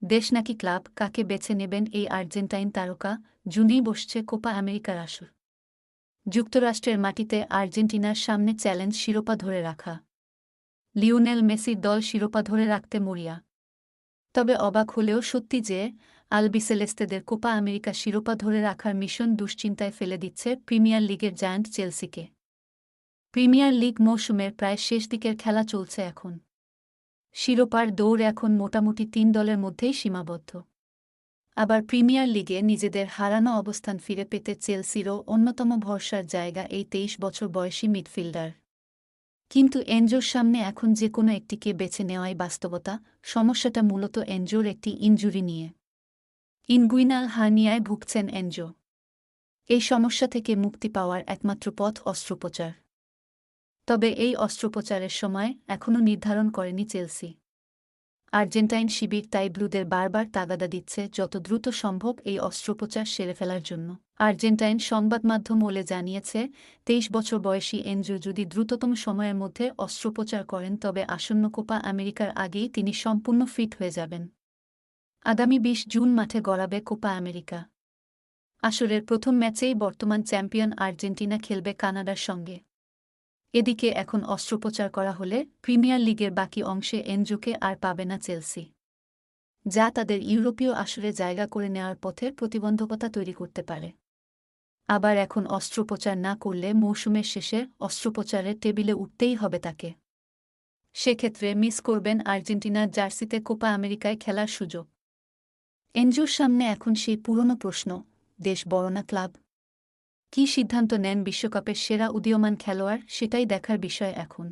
দেশ নাকি ক্লাব, কাকে বেছে নেবেন এই আর্জেন্টাইন তারকা? জুনেই বসছে কোপা আমেরিকার আসর। যুক্তরাষ্ট্রের মাটিতে আর্জেন্টিনার সামনে চ্যালেঞ্জ শিরোপা ধরে রাখা। লিওনেল মেসির দল শিরোপা ধরে রাখতে মরিয়া। তবে অবাক হলেও সত্যি যে আলবিসেলেস্তেদের কোপা আমেরিকা শিরোপা ধরে রাখার মিশন দুশ্চিন্তায় ফেলে দিচ্ছে প্রিমিয়ার লিগের জায়ান্ট চেলসিকে। প্রিমিয়ার লিগ মৌসুমের প্রায় শেষ দিকের খেলা চলছে এখন। শিরোপার দৌড় এখন মোটামুটি ৩ দলের মধ্যেই সীমাবদ্ধ। আবার প্রিমিয়ার লিগে নিজেদের হারানো অবস্থান ফিরে পেতে চেলসিরও অন্যতম ভরসার জায়গা এই ২৩ বছর বয়সী মিডফিল্ডার। কিন্তু এনজোর সামনে এখন যে কোনো একটিকে বেছে নেওয়াই বাস্তবতা। সমস্যাটা মূলত এনজোর একটি ইনজুরি নিয়ে। ইনগুইনাল হার্নিয়ায় ভুগছেন এনজো। এই সমস্যা থেকে মুক্তি পাওয়ার একমাত্র পথ অস্ত্রোপচার। তবে এই অস্ত্রোপচারের সময় এখনও নির্ধারণ করেনি চেলসি। আর্জেন্টাইন শিবির তাই ব্লুদের বারবার তাগাদা দিচ্ছে যত দ্রুত সম্ভব এই অস্ত্রোপচার সেরে ফেলার জন্য। আর্জেন্টাইন সংবাদমাধ্যম ওলে জানিয়েছে, ২৩ বছর বয়সী এনজো যদি দ্রুততম সময়ের মধ্যে অস্ত্রোপচার করেন তবে আসন্ন কোপা আমেরিকার আগেই তিনি সম্পূর্ণ ফিট হয়ে যাবেন। আগামী ২০ জুন মাঠে গড়াবে কোপা আমেরিকা। আসরের প্রথম ম্যাচেই বর্তমান চ্যাম্পিয়ন আর্জেন্টিনা খেলবে কানাডার সঙ্গে। এদিকে এখন অস্ত্রোপচার করা হলে প্রিমিয়ার লিগের বাকি অংশে এনজোকে আর পাবে না চেলসি, যা তাদের ইউরোপীয় আসরে জায়গা করে নেওয়ার পথে প্রতিবন্ধকতা তৈরি করতে পারে। আবার এখন অস্ত্রোপচার না করলে মৌসুমের শেষে অস্ত্রোপচারের টেবিলে উঠতেই হবে তাকে। সেক্ষেত্রে মিস করবেন আর্জেন্টিনার জার্সিতে কোপা আমেরিকায় খেলার সুযোগ। এনজোর সামনে এখন সেই পুরনো প্রশ্ন, দেশ বড় না ক্লাব? কী সিদ্ধান্ত নেন বিশ্বকাপের সেরা উদীয়মান খেলোয়াড়, সেটাই দেখার বিষয় এখন।